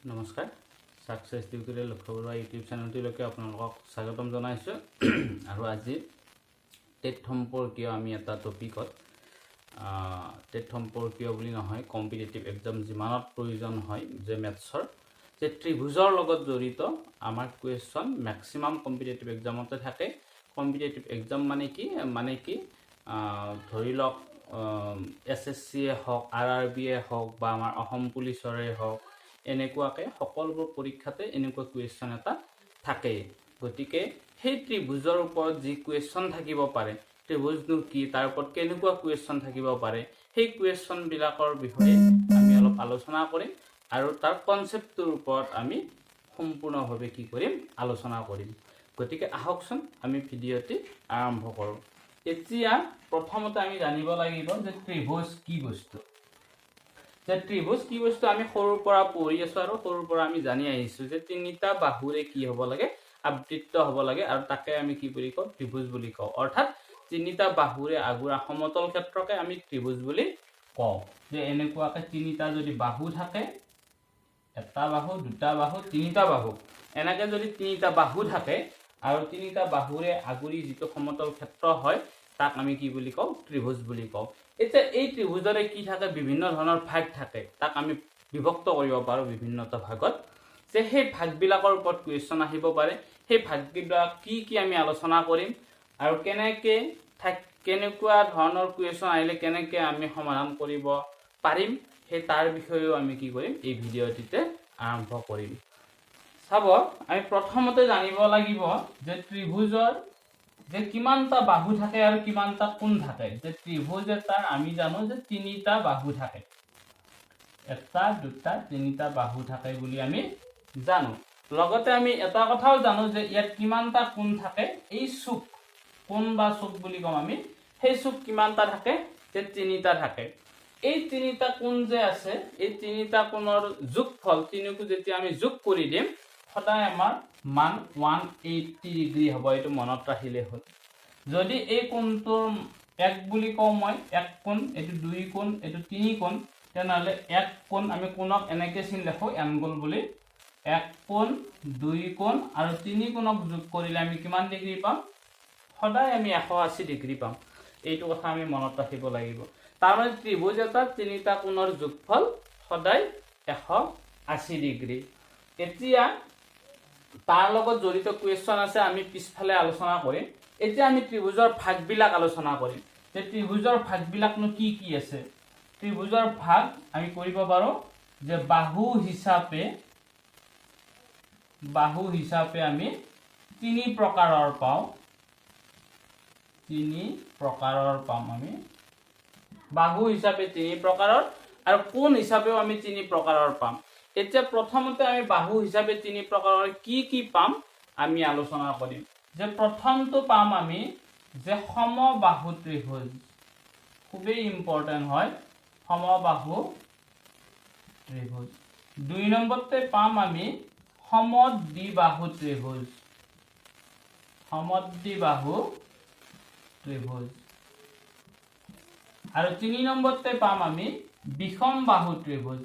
নমস্কাৰ success tutorial লক্ষ্য Barua YouTube চেনেলটিলৈকে আপোনালোকক স্বাগতম জনাইছো আৰু আজি টেট সম্পৰ্কীয় আমি এটা টপিকত টেট সম্পৰ্কীয় বুলি নহয় কম্পিটিটিভ এক্সাম যিমানত প্ৰয়োজন হয় যে মেথছৰ যে ত্ৰিভুজৰ লগত জড়িত আমাৰ কোৱেশ্চন ম্যাক্সিমাম কম্পিটিটিভ এক্সামতে থাকে। কম্পিটিটিভ এক্সাম মানে কি ধৰি লওক SSC হওক RRB হওক বা আমাৰ অসম পুলিচৰে হওক এনেকুৱাকে সকলোবোৰ পৰীক্ষাতে এনেকুৱা কুৱেশ্চন এটা থাকে। গতিকে সেই ত্ৰিভুজৰ ওপৰত যি কুৱেশ্চন থাকিব পাৰে ত্ৰিভুজটো কি তাৰ ওপৰত কেনেকুৱা কুৱেশ্চন থাকিব পাৰে সেই কুৱেশ্চন বিলাকৰ বিষয়ে আমি অলপ আলোচনা কৰিম আৰু তাৰ কনসেপ্টৰ ওপৰত আমি সম্পূৰ্ণভাৱে কি কৰিম আলোচনা কৰিম। গতিকে আহকচোন আমি ভিডিঅ'টি আৰম্ভ কৰোঁ। এতিয়া প্ৰথমতে আমি জানিব লাগিব যে ত্ৰিভুজ কি বস্তু। যে ত্ৰিভুজ কি বস্তু আমি সৰুৰ পৰা পঢ়ি আছো আৰু সৰুৰ পৰা আমি জানি আহিছো যে তিনিটা বাহুৰে কি হ'ব লাগে আবৃত্ত হ'ব লাগে আৰু তাকে আমি কি বুলি কওঁ ত্ৰিভুজ বুলি কওঁ। অৰ্থাৎ তিনিটা বাহুৰে আগুৰা সমতল ক্ষেত্ৰকে আমি ত্ৰিভুজ বুলি কওঁ। যে এনেকুৱাকে তিনিটা যদি বাহু থাকে এটা বাহু দুটা বাহু তিনিটা বাহু এনেকে যদি তিনিটা বাহু থাকে আৰু তিনিটা বাহুৰে আগুৰি যিটো সমতল ক্ষেত্ৰ হয় তাক আমি কি বুলি কওঁ ত্ৰিভুজ বুলি কওঁ। এতিয়া এই ত্ৰিভুজৰে কি থাকে বিভিন্ন ধৰণৰ ভাগ থাকে তাক আমি বিভক্ত কৰিব পাৰো বিভিন্নটা ভাগত। যে সেই ভাগবিলাকৰ ওপৰত কুৱেশ্চন আহিব পাৰে সেই ভাগবিলাক কি আমি আলোচনা কৰিম আৰু কেনেকুৱা ধৰণৰ কুৱেশ্চন আহিলে কেনেকৈ আমি সমাধান কৰিব পাৰিম সেই তাৰ বিষয়েও আমি কি কৰিম এই ভিডিঅ'টিতে আৰম্ভ কৰিম। চাব আমি প্ৰথমতে জানিব লাগিব যে ত্ৰিভুজৰ যে কিমানটা বাহু থাকে আৰু কিমানটা কোণ থাকে। যে ত্ৰিভুজ এটাৰ আমি জানো যে তিনিটা বাহু থাকে, এটা দুটা তিনিটা বাহু থাকে বুলি আমি জানো। লগতে আমি এটা কথাও জানো যে ইয়াত কিমানটা কোণ থাকে, এই চুক কোণ বা চুক বুলি কম আমি, সেই চুক কিমানটা থাকে যে তিনিটা থাকে। এই তিনিটা কোণ যে আছে এই তিনিটা কোণৰ যোগফল তিনিকো যেতিয়া আমি যোগ কৰি দিম সদায় আমাৰ মান 180 ডিগ্ৰী হ'ব। এইটো মনত ৰাখিলে হ'ল। যদি এই কোণটোৰ এক বুলি কওঁ মই এক কোণ, এইটো দুই কোণ, এইটো তিনি কোণ, তেনেহ'লে এক কোণ আমি কোণক এনেকৈ চিন দেখো এংগল বুলি। এক কোণ দুই কোণ আৰু তিনি কোণক যোগ কৰিলে আমি কিমান ডিগ্ৰী পাম সদায় আমি 180 ডিগ্ৰী পাম। এইটো কথা আমি মনত ৰাখিব লাগিব। তাৰমানে ত্ৰিভুজ এটা তিনিটা কোণৰ যোগফল সদায় 180 ডিগ্ৰী। এতিয়া তাৰ লগত জড়িত কুৱেশ্চন আছে আমি পিছফালে আলোচনা কৰিম। এতিয়া আমি ত্ৰিভুজৰ ভাগবিলাক আলোচনা কৰিম যে ত্ৰিভুজৰ ভাগবিলাকনো কি আছে। ত্ৰিভুজৰ ভাগ আমি কৰিব পাৰো যে বাহু হিচাপে আমি তিনি প্ৰকাৰৰ পাওঁ। আমি বাহু হিচাপে তিনি প্ৰকাৰৰ আৰু কোণ হিচাপেও আমি তিনি প্ৰকাৰৰ পাম। এতিয়া প্ৰথমতে আমি বাহু হিচাপে তিনি প্ৰকাৰৰ কি পাম আমি আলোচনা কৰিম। যে প্ৰথমটো পাম আমি যে সমবাহু ত্ৰিভুজ, খুবেই ইম্পৰ্টেন্ট হয় সমবাহু ত্ৰিভুজ। দুই নম্বৰতে পাম আমি সমদ্বিবাহু ত্ৰিভুজ, আৰু তিনি নম্বৰতে পাম আমি বিষমবাহু ত্ৰিভুজ।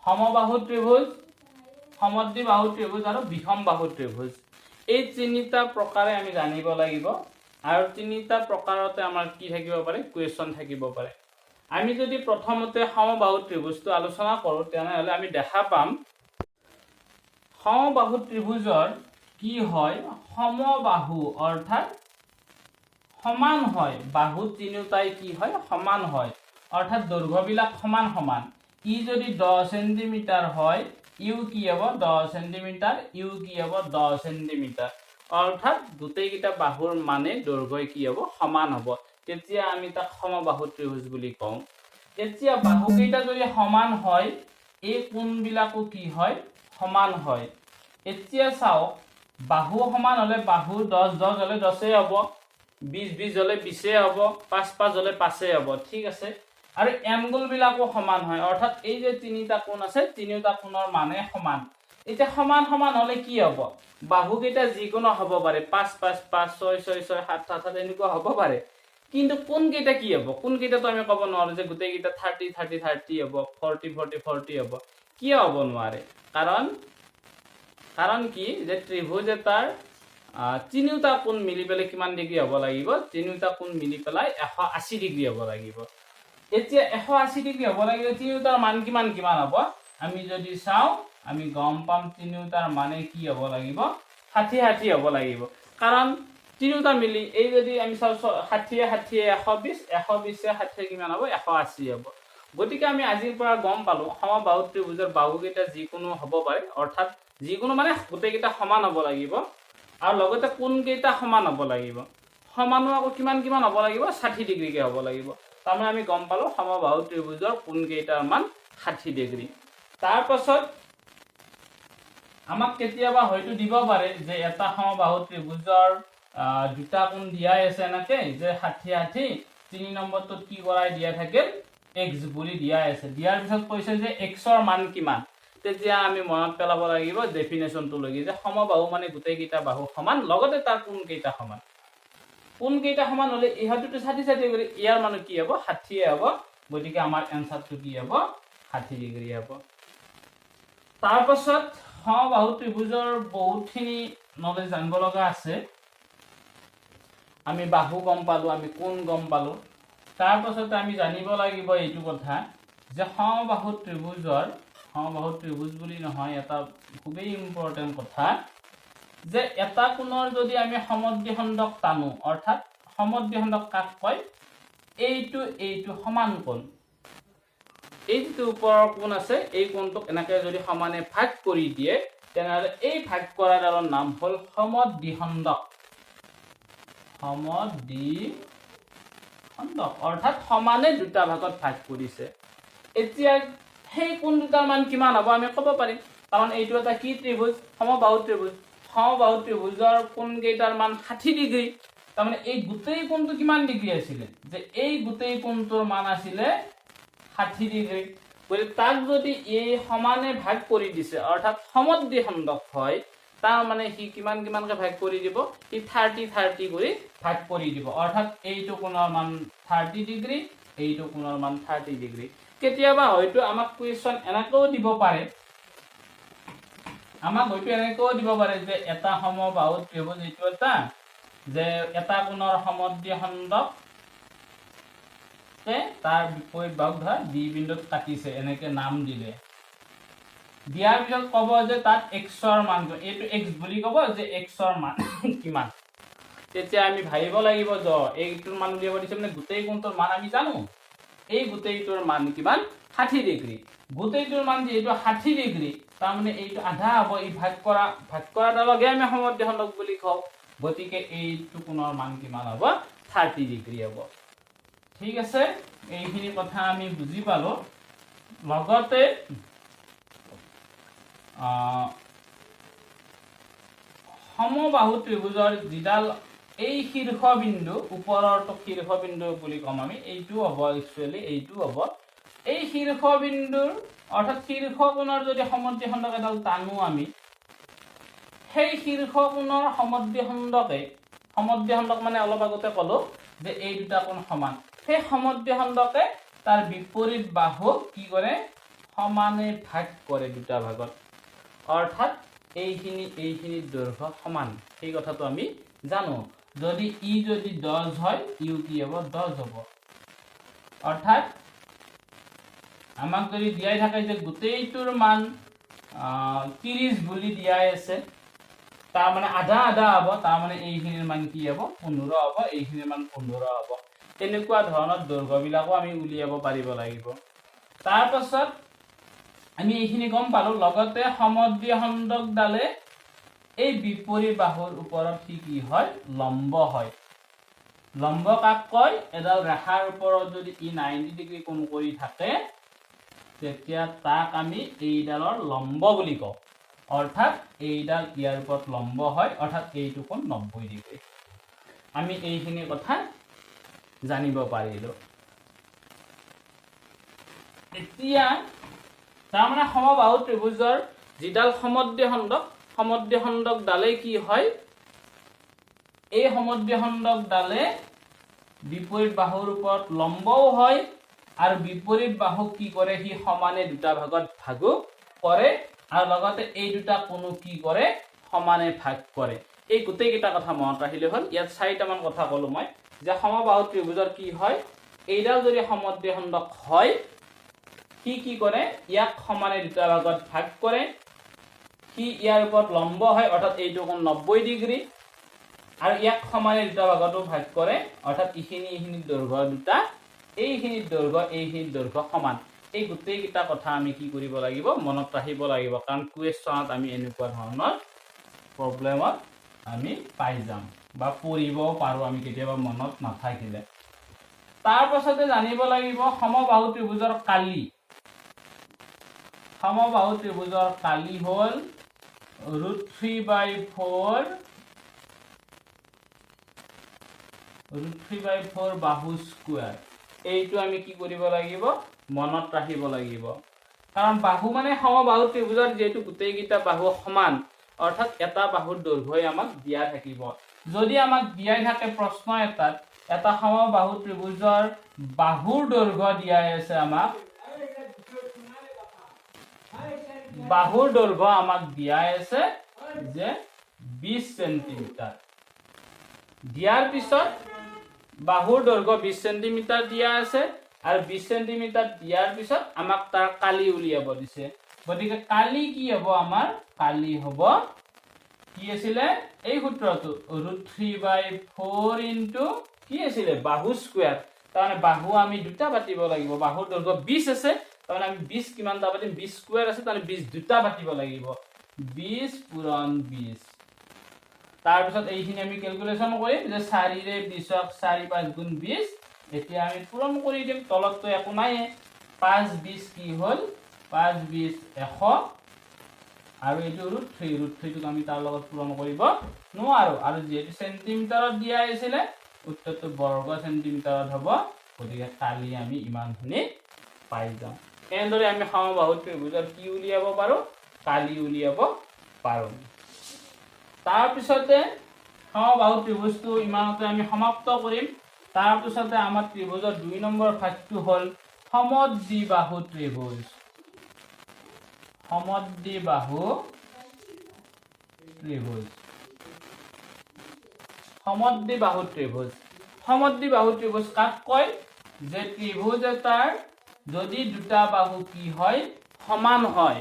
সমবাহু ত্ৰিভুজ, সমদ্বিবাহু ত্ৰিভুজ আৰু বিষমবাহু ত্ৰিভুজ এই তিনিটা প্ৰকাৰে আমি জানিব লাগিব। আৰু তিনিটা প্ৰকাৰতে আমাৰ কি থাকিব পাৰে কুৱেশ্চন থাকিব পাৰে। আমি যদি প্ৰথমতে সমবাহু ত্ৰিভুজটো আলোচনা কৰোঁ তেনেহ'লে আমি দেখা পাম সমবাহু ত্ৰিভুজৰ কি হয় সমবাহু অৰ্থাৎ সমান হয়। বাহু তিনিটাই কি হয় সমান হয়, অৰ্থাৎ দৈৰ্ঘ্যবিলাক সমান। ই যদি 10 সেন্টিমিটাৰ হয় ইউ কি হ'ব 10 সেন্টিমিটাৰ, ইউ কি হ'ব 10 সেন্টিমিটাৰ, অৰ্থাৎ গোটেইকেইটা বাহুৰ মানে দৈৰ্ঘ্য কি হ'ব সমান হ'ব। তেতিয়া আমি তাক সমবাহু ত্ৰিভুজ বুলি কওঁ। এতিয়া বাহুকেইটা যদি সমান হয় এই কোণবিলাকো কি হয় সমান হয়। এতিয়া চাওক বাহু সমান হ'লে বাহু 10 হ'লে 10 হ'ব, 20 হ'লে 20 হ'ব, 5 হ'লে 5 হ'ব। ঠিক আছে। আৰু এংগল বিলাকো সমান হয়, অৰ্থাৎ এই যে তিনিটা কোণ আছে তিনিটা কোণৰ মানে সমান। এতিয়া সমান হ'লে কি হ'ব বাহুকেইটা যিকোনো হ'ব পাৰে 5 5 5 6 6 6 7 7 এনেকুৱা হ'ব পাৰে। কিন্তু কোন কেইটা কি হ'ব, কোন কেইটা তো আমি ক'ব নোৱাৰো যে গোটেই কেইটা 30 30 30 হ'ব, 40 40 40 হ'ব। কিয় হ'ব নোৱাৰে? কাৰণ কি যে ত্ৰিভুজ এটাৰ তিনিওটা কোণ মিলি পেলাই কিমান ডিগ্ৰী হ'ব লাগিব? তিনিওটা কোণ মিলি পেলাই 180 ডিগ্ৰী হ'ব লাগিব। এতিয়া 180 ডিগ্ৰী হ'ব লাগিলে তিনিওটাৰ মান কিমান কিমান হ'ব? আমি যদি চাওঁ আমি গম পাম তিনিওটাৰ মানে কি হ'ব লাগিব? 60 60 হ'ব লাগিব। কাৰণ তিনিওটা মিলি এই যদি আমি চাওঁ 60 60 120 120 60 কিমান হ'ব? 180 হ'ব। গতিকে আমি আজিৰ পৰা গম পালো সমবাহু ত্ৰিভুজৰ বাহুকেইটা যিকোনো হ'ব পাৰে, অৰ্থাৎ যিকোনো মানে গোটেইকেইটা সমান হ'ব লাগিব আৰু লগতে কোণকেইটা সমান হ'ব লাগিব। সমানো আকৌ কিমান কিমান হ'ব লাগিব? 60 ডিগ্ৰীকে হ'ব লাগিব। তাৰমানে আমি গম পালো সমবাহু ত্ৰিভুজৰ কোণকেইটাৰ মান 60 ডিগ্ৰী। তাৰ পাছত আমাক কেতিয়াবা হয়তো দিব পাৰে যে এটা সমবাহু ত্ৰিভুজৰ দুটা কোণ দিয়াই আছে এনেকে যে 60 60, 3 নম্বৰটোত কি কৰাই দিয়া থাকে? x বুলি দিয়াই আছে। দিয়াৰ পিছত কৈছে যে x ৰ মান কিমান? তেতিয়া আমি মনত পেলাব লাগিব ডেফিনেশ্যনটো লাগি যে সমবাহু মানে গোটেই কেইটা বাহু সমান, লগতে তাৰ কোণ কেইটা সমান। কোণ কেইটা সমান হলে ইহাতুটো 60 60 কৰি ইয়াৰ মানে কি হ'ব? 60 হ'ব। গতিকে আমাৰ এনসাৰটো কি হ'ব? 60 ডিগ্ৰী হ'ব। তাৰ পাছত সমবাহু ত্ৰিভুজৰ বহুতখিনি নলেজ জানিব লগা আছে। আমি বাহু গম পালো, আমি কোণ গম পালো। তাৰ পাছত আমি জানিব লাগিব এইটো কথা যে সমবাহু ত্ৰিভুজ বুলি নহয়, এটা খুবেই ইম্পৰ্টেণ্ট কথা যে এটা কোণৰ যদি আমি সমদ্বিখণ্ডক টানো, অৰ্থাৎ সমদ্বিখণ্ডক কাক কয়? এইটো সমান কোণ। এই যিটো ওপৰৰ কোণ আছে এই কোণটোক এনেকে যদি সমানে ভাগ কৰি দিয়ে তেনেহ'লে এই ভাগ কৰাডালৰ নাম হ'ল সমদ্বিখণ্ডক। অৰ্থাৎ সমানে দুটা ভাগত ভাগ কৰিছে। এতিয়া সেই কোণ দুটাৰ মান কিমান হ'ব আমি ক'ব পাৰিম, কাৰণ এইটো এটা কি ত্ৰিভুজ? সমবাহু ত্ৰিভুজ। সমবাহু ত্ৰিভুজৰ কোণ কেইটাৰ মান 60 ডিগ্ৰী। তাৰমানে এই গোটেই কোণটো কিমান ডিগ্ৰী আছিলে? যে এই গোটেই কোণটোৰ মান আছিলে 60 ডিগ্ৰী। গতিকে তাক যদি এই সমানে ভাগ কৰি দিছে, অৰ্থাৎ সমদ্বিখণ্ডক হয়, তাৰ মানে সি কিমান কিমানকে ভাগ কৰি দিব? সি 30 30 কৰি ভাগ কৰি দিব। অৰ্থাৎ এইটো কোণৰ মান 30 ডিগ্ৰী, এইটো কোণৰ মান 30 ডিগ্ৰী। কেতিয়াবা হয়তো আমাক কুৱেশ্যন এনেকৈও দিব পাৰে, যে এটা সমবাহু ত্ৰিভুজ এইটো এটা যে এটা কোণৰ সমদ্বিখণ্ডক তাৰ বিপৰীত বাহু ধৰা বি বিন্দুত কাটিছে, এনেকে নাম দিলে। দিয়াৰ পিছত ক'ব যে তাত x ৰ মানটো, এইটো x বুলি ক'ব যে x ৰ মান কিমান। তেতিয়া আমি ভাবিব লাগিব যে এইটোৰ মান উলিয়াব দিছে মানে গোটেই কোণটোৰ মান আমি জানো। এই গোটেইটোৰ মান কিমান? 60 ডিগ্ৰী। গোটেইটোৰ মান যিহেতু 60 ডিগ্ৰী, তাৰমানে এইটো আধা হ'ব। এই ভাগ কৰাডালকে আমি সমদ্বিখণ্ডক বুলি কওঁ। গতিকে এইটো কোণৰ মান কিমান হ'ব? 30 ডিগ্ৰী হ'ব। ঠিক আছে, এইখিনি কথা আমি বুজি পালো। লগতে সমবাহু ত্ৰিভুজৰ যিডাল এই শীৰ্ষবিন্দু, ওপৰৰটো শীৰ্ষবিন্দু বুলি ক'ম আমি, এইটো হ'ব একচুৱেলি, এইটো হ'ব এই শীৰ্ষবিন্দুৰ, অৰ্থাৎ শীৰ্ষকোণৰ যদি সমদ্বিখণ্ডক এডাল টানো আমি, সেই শীৰ্ষকোণৰ সমদ্বিখণ্ডক মানে অলপ আগতে ক'লো যে এই দুটা কোণ সমান, সেই সমদ্বিখণ্ডকে তাৰ বিপৰীত বাহুক কি কৰে? সমানে ভাগ কৰে দুটা ভাগত। অৰ্থাৎ এইখিনি দৈৰ্ঘ্য সমান, সেই কথাটো আমি জানো। যদি যদি 10 হয়, ইউ কি হ'ব? 10 হ'ব। অৰ্থাৎ আমাক যদি দিয়াই থাকে যে গোটেইটোৰ মান 30 বুলি দিয়াই আছে, তাৰ মানে আধা আধা হ'ব, তাৰ মানে এইখিনিৰ মান কি হ'ব? 15 হ'ব, এইখিনিৰ মান 15 হ'ব। তেনেকুৱা ধৰণৰ দৈৰ্ঘ্যবিলাকো আমি উলিয়াব পাৰিব লাগিব। তাৰ পাছত আমি এইখিনি গম পালো। লগতে সমদ্বিখণ্ডকডালে এই বিপৰীত বাহুৰ ওপৰত কি হয়? লম্ব হয়। লম্ব কাক কয়? এডাল ৰেখাৰ ওপৰত যদি ই 90 ডিগ্ৰী কোণ কৰি থাকে তেতিয়া তাক আমি এইডালৰ লম্ব বুলি কওঁ। অৰ্থাৎ এইডাল ইয়াৰ ওপৰত লম্ব হয়, অৰ্থাৎ এইটো কোণ 90 ডিগ্ৰী। আমি এইখিনি কথা জানিব পাৰিলো। এতিয়া তাৰমানে সমবাহু ত্ৰিভুজৰ যিডাল সমদ্বিখণ্ডক ডালে কি হয়? এই সমদ্বিখণ্ডক ডালে বিপৰীত বাহুৰ ওপৰত লম্বও হয় আৰু বিপৰীত বাহুক কি কৰে সি সমানে দুটা ভাগত ভাগো কৰে আৰু লগতে এই দুটা কোণো কি কৰে সমানে ভাগ কৰে এই গোটেই কেইটা কথা মনত ৰাখিলে হ'ল ইয়াত চাৰিটামান কথা ক'লো মই যে সমবাহু ত্ৰিভুজৰ কি হয় এইডাল যদি সমদ্বিখণ্ডক হয় কি কি কৰে ইয়াক সমানে দুটা ভাগত ভাগ কৰে কি ইয়াৰ ওপৰত লম্ব হয় অৰ্থাৎ এইটো কোণ 90 ডিগ্ৰী আৰু ইয়াক সমানে দুটা ভাগতো ভাগ কৰে অৰ্থাৎ ইখিনি দৈৰ্ঘ্য দুটা এইখিনি দৈৰ্ঘ্য সমান এই গোটেই কেইটা কথা আমি কি কৰিব লাগিব মনত ৰাখিব লাগিব কাৰণ কুৱেশ্যনত আমি এনেকুৱা ধৰণৰ প্ৰবলেমত আমি পাই যাম বা পঢ়িবও পাৰো আমি কেতিয়াবা মনত নাথাকিলে তাৰ পাছতে জানিব লাগিব সমবাহু ত্ৰিভুজৰ কালি সমবাহু ত্ৰিভুজৰ কালি হ'ল √3/4 বাহু স্কয়াৰ এইটো আমি কি কৰিব লাগিব মনত ৰাখিব লাগিব কাৰণ বাহু মানে সমবাহু ত্ৰিভুজৰ যেটো গোটেই কিটা বাহু সমান অৰ্থাৎ এটা বাহুৰ দৈৰ্ঘ্যই আমাক দিয়া থাকিব যদি আমাক দিয়াই থাকে প্ৰশ্ন এটাত এটা সমবাহু ত্ৰিভুজৰ বাহুৰ দৈৰ্ঘ্য দিয়াই আছে আমাক বাহুৰ দৈৰ্ঘ্য আমাক দিয়াই আছে যে 20 সেন্টিমিটাৰ দিয়াৰ পিছত বাহুৰ দৈৰ্ঘ্য 20 সেন্টিমিটাৰ দিয়া আছে আৰু 20 সেন্টিমিটাৰ দিয়াৰ পিছত আমাক তাৰ কালি উলিয়াব দিছে গতিকে কালি কি হ'ব আমাৰ কালি হ'ব কি আছিল এই সূত্ৰটো √3/4 ইনটু কি আছিল বাহু স্কয়াৰ তাৰমানে বাহু আমি দুটা পাতিব লাগিব বাহুৰ দৈৰ্ঘ্য 20 আছে তাৰমানে আমি 20 কিমানটা পাতিম 20 স্কয়াৰ আছে তাৰমানে 20 দুটা পাতিব লাগিব 20 পূৰণ 20 তাৰ পিছত এইখিনি আমি ক্যালকুলেশন কৰিম যে 4 ৰে 20ক 4 5 গুণ 20 এতিয়া আমি পূৰণ কৰি দিম তলতটো একো নাই 5 20 কি হ'ল 5 20 100 আৰু এইটো √3 টোক আমি তাৰ লগত পূৰণ কৰিব নোৱাৰো আৰু যেটো সেন্টিমিটাৰত দিয়া আছিল উত্তৰটো বৰ্গ সেন্টিমিটাৰত হ'ব গতিকে কালি আমি ইমানখিনি পাই যাম এনেদৰে আমি সমবাহু ত্ৰিভুজৰ কি উলিয়াব পাৰো কালি উলিয়াব পাৰো তাৰ পিছতে সমবাহু ত্ৰিভুজটো ইমানতে আমি সমাপ্ত কৰিম তাৰ পিছতে আমাৰ ত্ৰিভুজৰ 2 নম্বৰ ভাগটো হ'ল সমদ্বিবাহু ত্ৰিভুজ সমদ্বিবাহু ত্ৰিভুজ কাক কয় যে ত্ৰিভুজ এটাৰ যদি দুটা বাহু কি হয় সমান হয়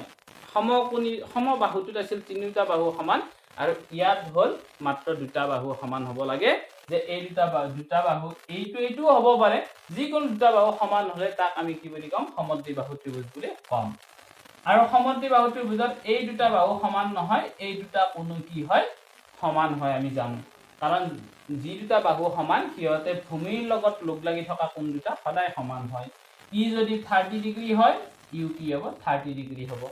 সমবাহুটোত আছিল তিনিটা বাহু সমান আৰু ইয়াত হ'ল মাত্ৰ দুটা বাহু সমান হ'ব লাগে যে এই দুটা বাহু এইটো হ'ব পাৰে যিকোনো দুটা বাহু সমান হ'লে তাক আমি কি বুলি কম সমদ্বিবাহু ত্ৰিভুজ বুলি কম আৰু সমদ্বিবাহু ত্ৰিভুজত এই দুটা বাহু সমান নহয় এই দুটা কোণো কি হয় সমান হয় আমি জানো কাৰণ যি দুটা বাহু সমান কিয়তে ভূমিৰ লগত লগ লাগি থকা কোণ দুটা সদায় সমান হয় ই যদি 30 ডিগ্ৰী হয় ইউ কি হ'ব 30 ডিগ্ৰী হ'ব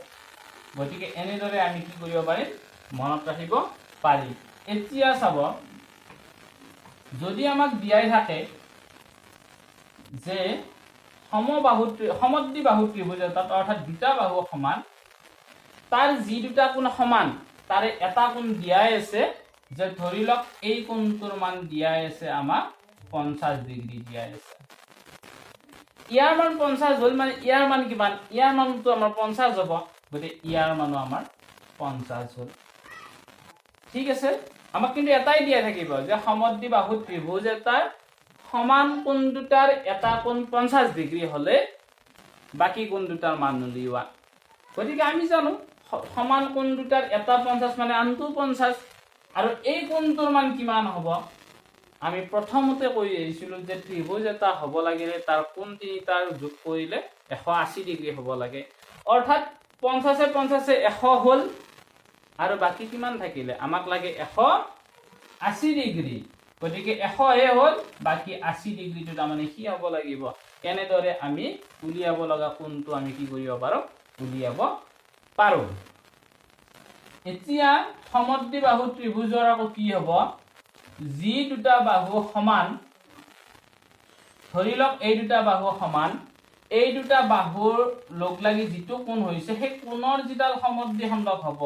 গতিকে এনেদৰে আমি কি কৰিব পাৰিম মনত ৰাখিব পাৰি এতিয়া চাব যদি আমাক দিয়াই থাকে যে সমদ্বিবাহু ত্ৰিভুজ এটাত অৰ্থাৎ দুটা বাহু সমান তাৰ যি দুটা কোণ সমান তাৰে এটা কোণ দিয়াই আছে যে ধৰি লওক এই কোণটোৰ মান দিয়াই আছে আমাক 50 ডিগ্ৰী দিয়াই আছে ইয়াৰ মান 50 হ'ল মানে ইয়াৰ মান কিমান ইয়াৰ মানটো আমাৰ 50 হ'ব গতে ইয়াৰ মানো আমাৰ 50 হ'ল ঠিক আছে আমাক কিন্তু এটাই দিয়া থাকিব যে সমদ্বিবাহু ত্ৰিভুজ এটাৰ সমান কোণ দুটাৰ এটা কোণ 50 ডিগ্ৰী হলে বাকি কোণ দুটাৰ মান উলিওৱা গতিকে আমি জানো সমান কোণ দুটাৰ এটা 50 মানে আনটো 50 আৰু এই কোণটোৰ মান কিমান হ'ব আমি প্ৰথমতে কৈ আহিছিলো যে ত্ৰিভুজ এটা হ'ব লাগিলে তাৰ কোণ তিনিটাৰ যোগ কৰিলে 180 ডিগ্ৰী হ'ব লাগে অৰ্থাৎ 50 এ 100 হ'ল আৰু বাকি কিমান থাকিলে আমাক লাগে 180 ডিগ্ৰী গতিকে 100 হে হ'ল বাকি 80 ডিগ্ৰীটো তাৰমানে কি হ'ব লাগিব এনেদৰে আমি উলিয়াব লগা কোণটো আমি কি কৰিব পাৰো উলিয়াব পাৰো এতিয়া সমদ্বিবাহু ত্ৰিভুজৰ আকৌ কি হ'ব যি দুটা বাহু সমান ধৰি লওক এই দুটা বাহু সমান এই দুটা বাহুৰ লগ লাগি যেটো কোণ হৈছে সেই কোণৰ যিডাল সমদ্বিখণ্ডক হ'ব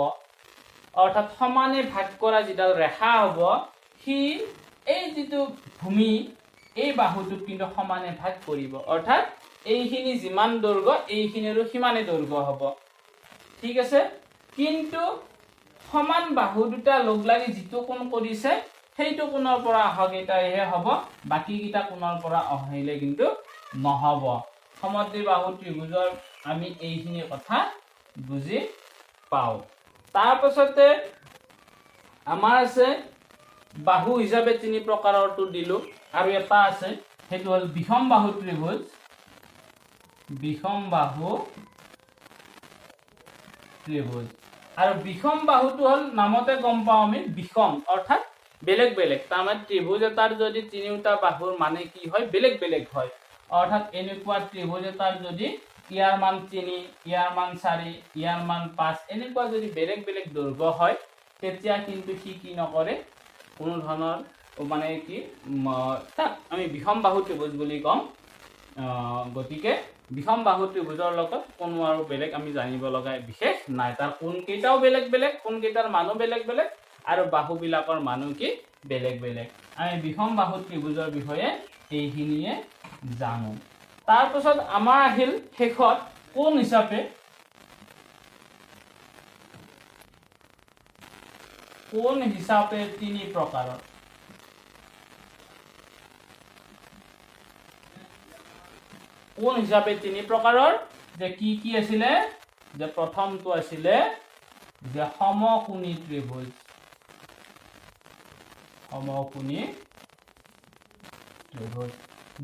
অৰ্থাৎ সমানে ভাগ কৰা যিডাল ৰেখা হ'ব সি এই যেটো ভূমি এই বাহুটোক কিন্তু সমানে ভাগ কৰিব অৰ্থাৎ এইখিনি যিমান দৈৰ্ঘ্য এইখিনিৰো সিমানে দৈৰ্ঘ্য হ'ব ঠিক আছে কিন্তু সমান বাহু দুটা লগ লাগি যিটো কোণ কৰিছে সেইটো কোণৰ পৰা অহাকেইটাহে হ'ব বাকি কেইটা কোণৰ পৰা অহাইলে কিন্তু নহব সমদ্বিবাহু ত্ৰিভুজৰ আমি এইখিনি কথা বুজি পাও তাৰ পাছতে আমাৰ আছে বাহু হিচাপে তিনি প্ৰকাৰৰটো দিলো আৰু এটা আছে সেইটো হল বিষম বাহু ত্ৰিভুজ আৰু বিষম বাহুটো হল নামতে গম পাও আমি বিষম অৰ্থাৎ বেলেগ বেলেগ তাৰমানে ত্ৰিভুজ এটাৰ যদি তিনিটা বাহুৰ মানে কি হয় বেলেগ বেলেগ হয় অৰ্থাৎ এনেকুৱা ত্ৰিভুজ এটাৰ যদি ইয়াৰ মান 3 ইয়াৰ মান 4 ইয়াৰ মান 5 এনেকুৱা যদি বেলেগ বেলেগ দৈৰ্ঘ্য হয় তেতিয়া কিন্তু কি নকৰে কোনো ধৰণৰ মানে কি তাক আমি বিষম বাহু ত্ৰিভুজ বুলি কম গতিকে বিষম বাহু ত্ৰিভুজৰ লগত কোনো আৰু বেলেগ আমি জানিব লগা বিশেষ নাই তাৰ কোন কেইটাও বেলেগ বেলেগ কোন কেইটাৰ মানো বেলেগ বেলেগ আৰু বাহু বিলাকৰ মানো কি বেলেগ বেলেগ আমি বিষম বাহু ত্ৰিভুজৰ বিষয়ে এইখিনিয়ে জানো তাৰ পিছত আমাৰ আহিল শেষত কোন হিচাপে তিনি প্ৰকাৰৰ কোন হিচাপে তিনি প্ৰকাৰৰ যে কি আছিলে যে প্ৰথমটো আছিলে যে সমকোণী ত্ৰিভুজ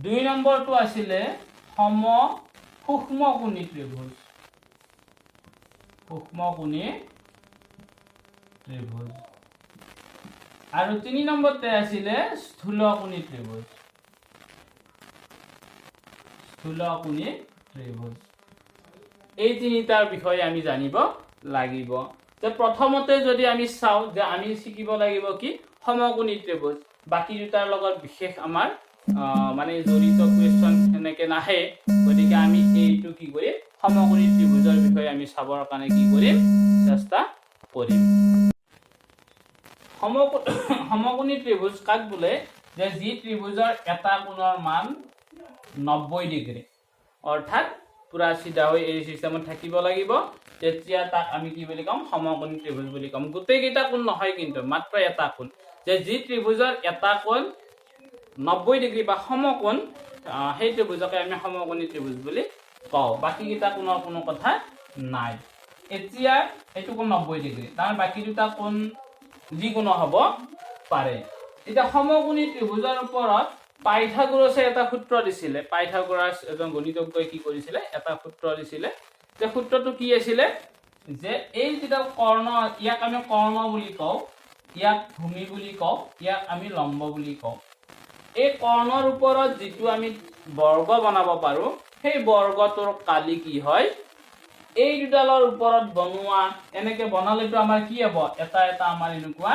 দুই নম্বৰটো আছিলে সূক্ষ্মকোণী ত্ৰিভুজ আৰু তিনি নম্বৰতে আছিলে স্থূলকোণী ত্ৰিভুজ এই তিনিটাৰ বিষয়ে আমি জানিব লাগিব যে প্ৰথমতে যদি আমি চাও যে আমি শিকিব লাগিব কি সমকোণী ত্ৰিভুজ বাকি দুটাৰ লগত বিশেষ আমাৰ মানে জড়িত কোৱেশ্চন এনেকে নাহে গতিকে আমি এইটো কি কৰিম সমকোণী ত্ৰিভুজৰ বিষয়ে আমি চাবৰ কাৰণে কি কৰিম চেষ্টা কৰিম সমকোণী ত্ৰিভুজ কাক বোলে যে যি ত্ৰিভুজৰ এটা কোণৰ মান 90 ডিগ্ৰী অৰ্থাৎ পুৰা সিধা হৈ এই সিস্টেমত থাকিব লাগিব তেতিয়া তাক আমি কি বুলি কম সমকোণী ত্ৰিভুজ বুলি কম গোটেই কেইটা কোণ নহয় কিন্তু মাত্ৰ এটা কোণ যে যি ত্ৰিভুজৰ এটা কোণ 90 ডিগ্ৰী বা সমকোণ সেই ত্ৰিভুজকে আমি সমকোণী ত্ৰিভুজ বুলি কওঁ বাকি কেইটা কোণৰ কোনো কথা নাই এতিয়া এইটো কোণ 90 ডিগ্ৰী তাৰ বাকি দুটা কোণ যিকোনো হ'ব পাৰে এটা সমকোণী ত্ৰিভুজৰ ওপৰত পাইথাগোৰাছে এটা সূত্ৰ দিছিলে পাইথাগোৰাছ এজন গণিতজ্ঞই কি কৰিছিলে এটা সূত্ৰ দিছিলে যে সূত্ৰটো কি আছিল যে এই যেটা কৰ্ণ ইয়াক আমি কৰ্ণ বুলি কওঁ ইয়াক ভূমি বুলি কওঁ ইয়াক আমি লম্ব বুলি কওঁ এই কৰ্ণৰ ওপৰত যেটো আমি বৰ্গ বনাব পাৰো সেই বৰ্গটোৰ কালি কি হয় এই দুডালৰ ওপৰত বনোৱা এনেকে বনালেটো আমাৰ কি হ'ব এটা এটা আমাৰ এনেকুৱা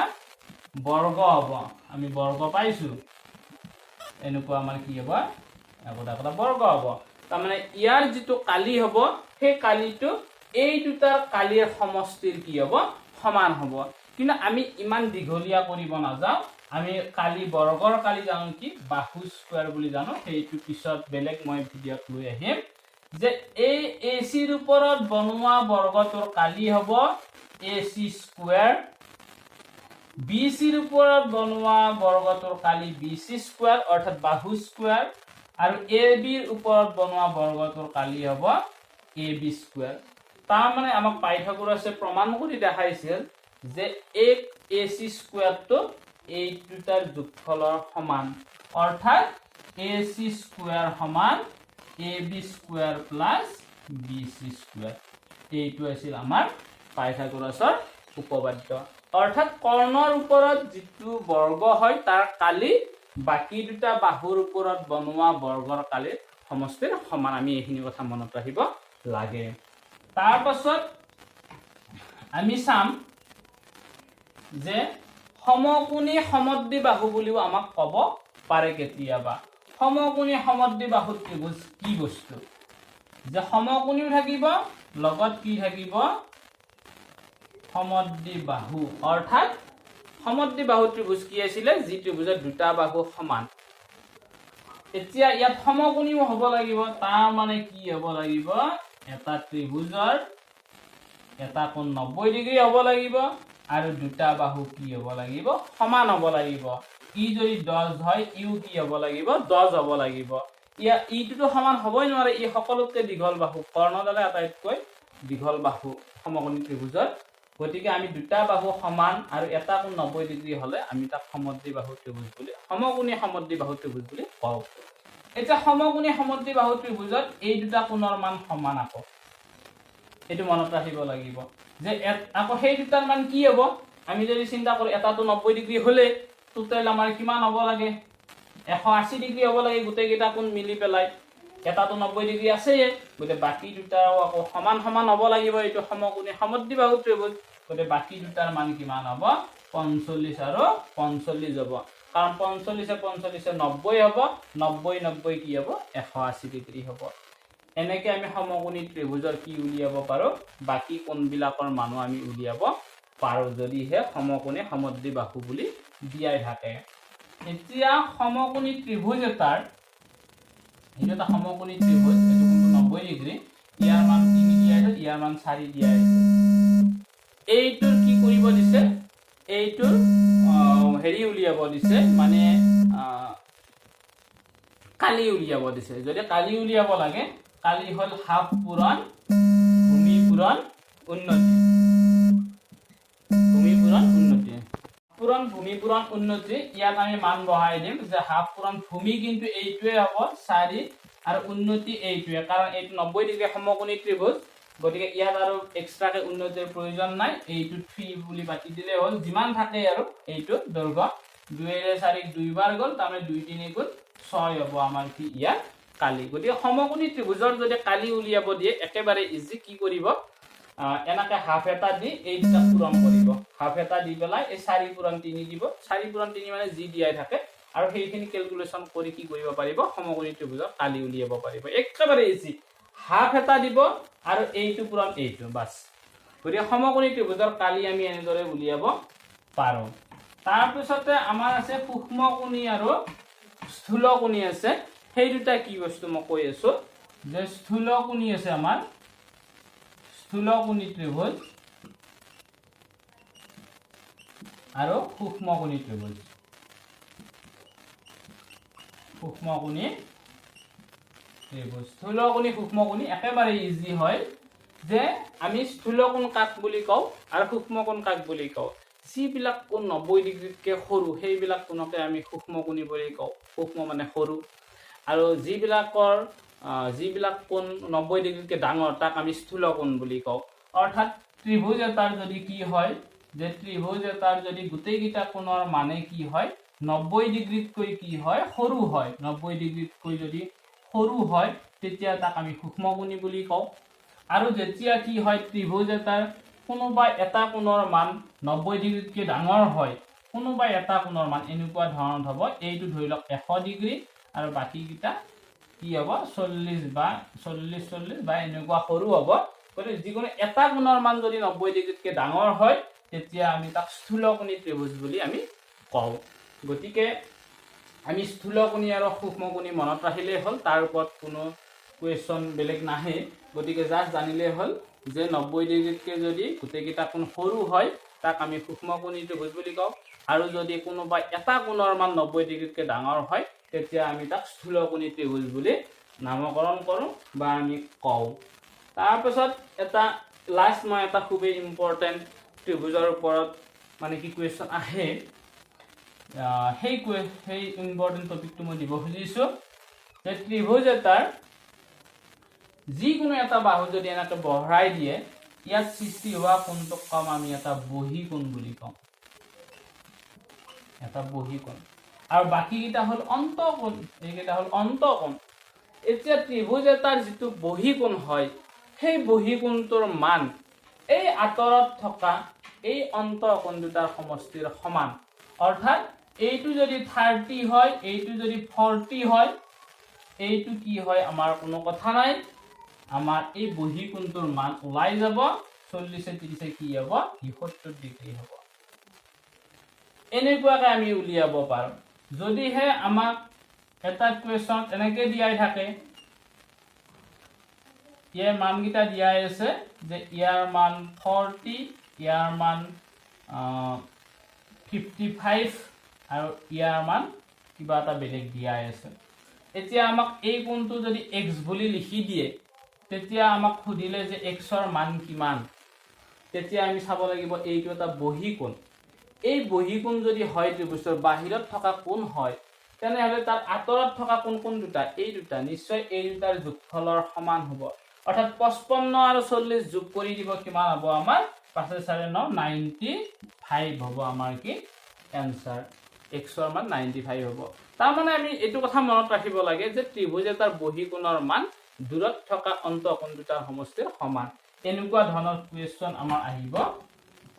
বৰ্গ হ'ব আমি বৰ্গ পাইছো এনেকুৱা আমাৰ কি হ'ব এটা বৰ্গ হ'ব তাৰ মানে ইয়াৰ যেটো কালি হ'ব সেই কালিটো এই দুটাৰ কালিৰ সমষ্টিৰ কি হ'ব সমান হ'ব কিন্তু আমি ইমান দীঘলীয়া কৰিব নাযাওঁ আমি কালি বৰ্গৰ কালি জানো কি বাহু স্কয়াৰ বুলি জানো সেইটো পিছত বেলেগ মই ভিডিঅ'ত লৈ আহিম যে এই AC ৰ ওপৰত বনোৱা বৰ্গটোৰ কালি হ'ব AC স্কয়াৰ BC ৰ ওপৰত বনোৱা বৰ্গটোৰ কালি BC স্কয়াৰ অৰ্থাৎ বাহু স্কয়াৰ আৰু AB ৰ ওপৰত বনোৱা বৰ্গটোৰ কালি হ'ব AB স্কয়াৰ তাৰ মানে আমাক পাইথাগোৰাছে প্ৰমাণ কৰি দেখাইছিল যে এক AC স্কয়াৰটো এই দুটাৰ যোগফলৰ সমান অৰ্থাৎ AC স্কয়াৰ সমান AB square plus BC square এইটো আছিল আমাৰ পাইথাগোৰাছৰ উপপাদ্য অৰ্থাৎ কৰ্ণৰ ওপৰত যেটো বৰ্গ হয় তাৰ কালি বাকি দুটা বাহুৰ ওপৰত বনোৱা বৰ্গৰ কালিৰ সমষ্টিৰ সমান আমি এইখিনি কথা মনত ৰাখিব লাগে তাৰ পাছত আমি চাম যে সমকোণী সমদ্বিবাহু বুলিও আমাক ক'ব পাৰে কেতিয়াবা সমকোণী সমদ্বিবাহু ত্ৰিভুজ কি বস্তু যে সমকোণীও থাকিব লগত কি থাকিব সমদ্বিবাহু অৰ্থাৎ সমদ্বিবাহু ত্ৰিভুজ কি আছিল যি ত্ৰিভুজৰ দুটা বাহু সমান এতিয়া ইয়াত সমকোণীও হ'ব লাগিব তাৰ মানে কি হ'ব লাগিব এটা ত্ৰিভুজৰ এটা কোণ 90 ডিগ্ৰী হ'ব লাগিব আৰু দুটা বাহু কি হ'ব লাগিব সমান হ'ব লাগিব ই যদি 10 হয় ইও কি হ'ব লাগিব 10 হ'ব লাগিব ইটোতো সমান হ'বই নোৱাৰে ই সকলোতকৈ দীঘল বাহু কৰ্ণডালে আটাইতকৈ দীঘল বাহু সমকোণী ত্ৰিভুজৰ গতিকে আমি দুটা বাহু সমান আৰু এটা কোণ 90 ডিগ্ৰী হ'লে আমি তাক সমদ্বিবাহু ত্ৰিভুজ বুলি সমকোণী সমদ্বিবাহু ত্ৰিভুজ বুলি কওঁ এতিয়া সমকোণী সমদ্বিবাহু ত্ৰিভুজত এই দুটা কোণৰ মান সমান আকৌ এটো মনত ৰাখিব লাগিব যে আকৌ সেই দুটাৰ মান কি হ'ব আমি যদি চিন্তা কৰো এটাটো 90 ডিগ্ৰী হলে টোটাল আমাৰ কিমান হ'ব লাগে 180 ডিগ্ৰী হ'ব লাগে গোটেই কেইটা কোণ মিলি পেলাই এটাটো 90 ডিগ্ৰী আছে গতে বাকি দুটাও আকৌ সমান সমান হ'ব লাগিব এটো সমকোণী সমদ্বিবাহু ত্ৰিভুজ গতে বাকি দুটাৰ মান কিমান হ'ব 45 আৰু 45 হ'ব কাৰণ 45 45 90 হ'ব 90 90 কি হ'ব 180 ডিগ্ৰী হ'ব এনেকে আমি সমকোণী ত্ৰিভুজৰ কি উলিয়াব পাৰো বাকি কোণবিলাকৰ মান আমি উলিয়াব পাৰো যদিহে সমকোণী সমদ্বিবাহু বুলি দিয়াই থাকে এতিয়া সমকোণী ত্ৰিভুজ এটাৰ এটা সমকোণী ত্ৰিভুজ এটো কোণটো 90 ডিগ্ৰী ইয়াৰ মান 3 দিয়া আছে ইয়াৰ মান 4 দিয়া আছে এইটোৰ কি কৰিব দিছে এইটোৰ হেৰি উলিয়াব দিছে মানে কালি উলিয়াব দিছে যদি কালি উলিয়াব লাগে কালি হল হাফ পূৰণ ভূমি পূৰণ উন্নতি ভূমি পূৰণ উন্নতি পূৰণ ভূমি পূৰণ উন্নতি ইয়াত আমি মান বহাই দিম যে হাফ পূৰণ ভূমি কিন্তু এইটোৱে হ'ব 4 আৰু উন্নতি এইটোৱে কাৰণ এইটো 90 ডিগ্ৰী সমকোণী ত্ৰিভুজ গতিকে ইয়াত আৰু এক্সট্ৰাকে উন্নতিৰ প্ৰয়োজন নাই এইটো 3 বুলি বাকি দিলে হ'ল যিমান থাকে আৰু এইটো দৈৰ্ঘ্য 2 ৰে 4 দুইবাৰ গল তাৰমানে 2 3 গুণ 6 হ'ব আমাৰ কি ইয়াত কালি গতিকে সমকোণী ত্ৰিভুজৰ যদি কালি উলিয়াব দিয়ে একেবাৰে ইজি কি কৰিব এনাকে হাফ এটা দি এই দুটা পূৰণ কৰিব হাফ এটা দি পেলাই এই 4 পূৰণ 3 দিব 4 পূৰণ 3 মানে যি দিয়াই থাকে আৰু সেইখিনি ক্যালকুলেশন কৰি কি কৰিব পাৰিব সমকোণী ত্ৰিভুজৰ কালি উলিয়াব পাৰিব একেবাৰে ইজি হাফ এটা দিব আৰু এইটো পূৰণ এইটো বাস গতিকে সমকোণী ত্ৰিভুজৰ কালি আমি এনেদৰে উলিয়াব পাৰো তাৰ পিছতে আমাৰ আছে সূক্ষ্মকোণী আৰু স্থূলকোণী আছে সেই দুটা কি বস্তু মই কৈ আছো যে স্থূলকোণী আছে আমাৰ স্থূলকোণী ত্ৰিভুজ আৰু সূক্ষ্মকোণী ত্ৰিভুজ সূক্ষ্মকোণী ত্ৰিভুজ স্থূলকোণী সূক্ষ্মকোণী একেবাৰে ইজি হয় যে আমি স্থূলকোণ কাক বুলি কওঁ আৰু সূক্ষ্মকোণ কাক বুলি কওঁ যিবিলাক কোণ 90 ডিগ্ৰীতকৈ সৰু সেইবিলাক কোণকে আমি সূক্ষ্মকোণী বুলি কওঁ সূক্ষ্ম মানে সৰু আৰু যিবিলাক কোণ 90 ডিগ্ৰীতকৈ ডাঙৰ তাক আমি স্থূলকোণ বুলি কওঁ অৰ্থাৎ ত্ৰিভুজ এটাৰ যদি কি হয় যে ত্ৰিভুজ এটাৰ যদি গোটেই কেইটা কোণৰ মানে কি হয় 90 ডিগ্ৰীতকৈ কি হয় সৰু হয় 90 ডিগ্ৰীতকৈ যদি সৰু হয় তেতিয়া তাক আমি সূক্ষ্মকোণী বুলি কওঁ আৰু যেতিয়া কি হয় ত্ৰিভুজ এটাৰ কোনোবা এটা কোণৰ মান 90 ডিগ্ৰীতকৈ ডাঙৰ হয় কোনোবা এটা কোণৰ মান এনেকুৱা ধৰণৰ হ'ব এইটো ধৰি লওক 100 ডিগ্ৰী আৰু বাকি কিটা কি হ'ব 40 বা এনেকুৱা সৰু হ'ব গতিকে যিকোনো এটা কোণৰ মান যদি 90 ডিগ্ৰীতকৈ ডাঙৰ হয় তেতিয়া আমি তাক স্থূলকোণী ত্ৰিভুজ বুলি আমি কওঁ গতিকে আমি স্থূলকোণী আৰু সূক্ষ্মকোণী মনত ৰাখিলেই হ'ল তাৰ ওপৰত কোনো কোৱেশ্চন বেলেগ নাহে গতিকে জাস্ট জানিলেই হ'ল যে 90 ডিগ্ৰীতকৈ যদি গোটেইকেইটা কোণ সৰু হয় তাক আমি সূক্ষ্মকোণী ত্ৰিভুজ বুলি কওঁ আৰু যদি কোনোবা এটা কোণৰ মান 90 ডিগ্ৰীতকৈ ডাঙৰ হয় তেতিয়া আমি তাক স্থূলকোণী ত্ৰিভুজ বুলি নামকৰণ কৰোঁ বা আমি কওঁ তাৰপিছত এটা লাষ্ট মই এটা খুবেই ইম্পৰ্টেণ্ট ত্ৰিভুজৰ ওপৰত মানে কি কুৱেশ্যন আহে সেই ইম্পৰ্টেণ্ট টপিকটো মই দিব খুজিছোঁ যে ত্ৰিভুজ এটাৰ যিকোনো এটা বাহু যদি এনেকৈ বঢ়াই দিয়ে ইয়াত সৃষ্টি হোৱা কোণটোক কম আমি এটা বহি কোণ বুলি কওঁ এটা বহি কোণ আৰু বাকিকেইটা হ'ল অন্তঃকোণ এইকেইটা হ'ল অন্তঃকোণ এতিয়া ত্ৰিভুজ এটাৰ যিটো বহি কোণ হয় সেই বহি কোণটোৰ মান এই আঁতৰত থকা এই অন্তঃকোণ দুটাৰ সমষ্টিৰ সমান অৰ্থাৎ এইটো যদি 30 হয় এইটো যদি 40 হয় এইটো কি হয় আমাৰ কোনো কথা নাই আমাৰ এই বহি কোণটোৰ মান ওলাই যাব 40 30 কি হ'ব 70 ডিগ্ৰী হ'ব এনেকুৱাকৈ আমি উলিয়াব পাৰোঁ যদিহে আমাক এটা কুৱেশ্যন এনেকৈ দিয়াই থাকে ইয়াৰ মানকেইটা দিয়াই আছে যে ইয়াৰ মান 40 ইয়াৰ মান 55 আৰু ইয়াৰ মান কিবা এটা বেলেগ দিয়াই আছে এতিয়া আমাক এই কোণটো যদি x বুলি লিখি দিয়ে তেতিয়া আমাক খুদিলে যে x ৰ মান কিমান তেতিয়া আমি চাব লাগিব এইটো এটা বহি কোণ এই বহি কোণ যদি হয় ত্ৰিভুজৰ বাহিৰত থকা কোণ হয় তেনেহলে তাৰ আঁতৰত থকা কোন দুটা এই দুটা নিশ্চয় এই দুটাৰ যোগফলৰ সমান হ'ব অৰ্থাৎ 55 আৰু 40 যোগ কৰি দিব কিমান হ'ব আমাৰ 5 4 9 95 হ'ব আমাৰ কি এনসাৰ x ৰ মান 95 হ'ব তাৰ মানে আমি এটো কথা মনত ৰাখিব লাগে যে ত্ৰিভুজ এটাৰ বহি কোণৰ মান দূৰত থকা অন্তঃকোণ দুটাৰ সমষ্টিৰ সমান এনেকুৱা ধৰণৰ কুৱেশ্যন আমাৰ আহিব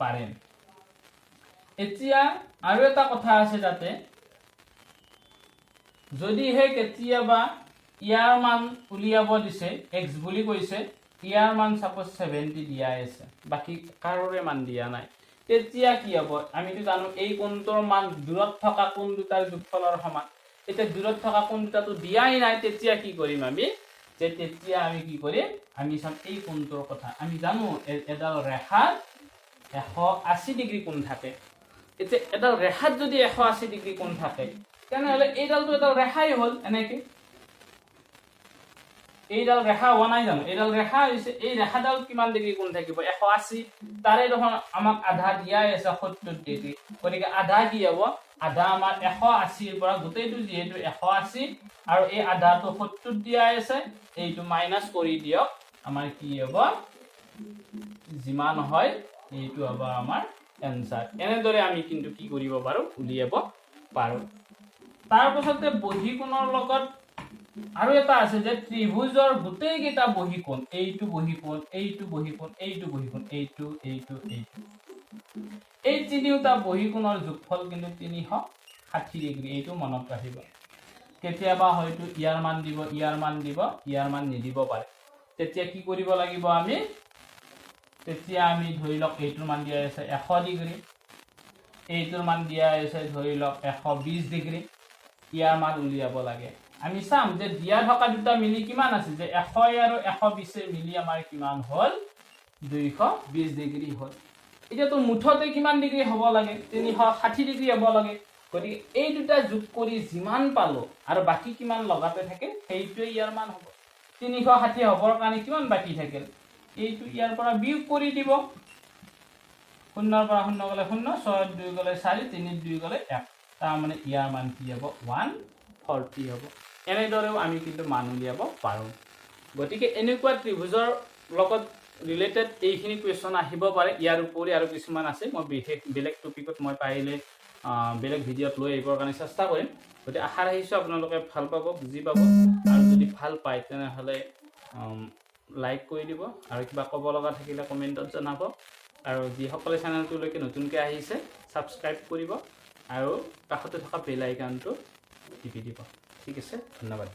পাৰে এতিয়া আৰু এটা কথা আছে তাতে যদি হে কেতিয়াবা ইয়াৰ মান উলিয়াব দিছে x বুলি কৈছে ইয়াৰ মান সাপোজ 70 দিয়া আছে বাকি কাৰোৰে মান দিয়া নাই তেতিয়া কি হ'ব আমিতো জানো এই কোণটোৰ মান দূৰত থকা কোণ দুটাৰ যোগফলৰ সমান এটা দূৰত থকা কোণ দুটাটো দিয়াই নাই তেতিয়া কি কৰিম আমি যে তেতিয়া আমি কি কৰিম আমি চাম এই কোণটোৰ কথা আমি জানো এডাল ৰেখাত 180 ডিগ্ৰী কোণ থাকে এতিয়া এডাল ৰেখাত যদি 180 ডিগ্ৰী কোণ থাকে তেনেহলে এইডালটো এডাল ৰেখাই হ'ল এনেকে এইডাল ৰেখা হোৱা নাই জানো এইডাল ৰেখা হৈছে এই ৰেখাডাল কিমান ডিগ্ৰী কোণ থাকিব 180 তাৰে দেখোন আমাক আধা দিয়াই আছে 70 ডিগ্ৰী গতিকে আধা কি হ'ব আধা আমাৰ 180 ৰ পৰা গোটেইটো যেহেতু 180 আৰু এই আধাটো 70 দিয়াই আছে এইটো মাইনাস কৰি দিয়ক আমাৰ কি হ'ব যিমান হয় এইটো হ'ব আমাৰ এনসাৰ এনেদৰে আমি কিন্তু কি কৰিব পাৰো উলিয়াব পাৰো তাৰ পাছতে বহি কোণৰ লগত আৰু এটা আছে যে ত্ৰিভুজৰ গোটেই কেইটা বহি কোণ এইটো বহি কোণ এইটো বহি কোণ এইটো বহি কোণ এইটো এই তিনিটা বহি কোণৰ যোগফল কিন্তু 360 ডিগ্ৰী এইটো মনত ৰাখিব কেতিয়াবা হয়তো ইয়াৰ মান দিব ইয়াৰ মান নিদিব পাৰে তেতিয়া কি কৰিব লাগিব আমি তেতিয়া আমি ধৰি লওক এইটোৰ মান দিয়া আছে 100 ডিগ্ৰী এইটোৰ মান দিয়া আছে ধৰি লওক 120 ডিগ্ৰী ইয়াৰ মান উলিয়াব লাগে আমি চাম যে দিয়া থকা দুটা মিলি কিমান আছে যে 100 আৰু 120 মিলি আমাৰ কিমান হল 220 ডিগ্ৰী হল এটা তো মুঠতে কিমান ডিগ্ৰী হ'ব লাগে 360 ডিগ্ৰী হ'ব লাগে গতি এই দুটা যোগ কৰি যিমান পালো আৰু বাকি কিমান লগাতে থাকে সেইটোই ইয়াৰ মান হ'ব 360 হ'বৰ কাৰণে কিমান বাকি থাকিল এইটো ইয়াৰ পৰা বিয়োগ কৰি দিব 0 পৰা 0 গলে 0 6 2 গলে 4 3 2 গলে 1 তাৰ মানে ইয়াৰ মান কি হ'ব 140 হ'ব এনেদৰেও আমি কিন্তু মান উলিয়াব পাৰো গতিকে এনেকুৱা ত্ৰিভুজৰ লগত ৰিলেটেড এইখিনি কুৱেশ্যন আহিব পাৰে ইয়াৰ উপৰি আৰু কিছুমান আছে মই বিশেষ বেলেগ টপিকত মই পাৰিলে বেলেগ ভিডিঅত লৈ আহিবৰ কাৰণে চেষ্টা কৰিম গতিকে আশা ৰাখিছো আপোনালোকে ভাল পাব বুজি পাব আৰু যদি ভাল পায় তেনেহলে লাইক কৰি দিব আৰু কিবা ক'ব লগা থাকিলে কমেন্টত জনাব আৰু যিসকলে চেনেলটোলৈকে নতুনকৈ আহিছে সাবস্ক্ৰাইব কৰিব আৰু কাষতে থকা বেল আইকনটো টিপি দিব ঠিক আছে ধন্যবাদ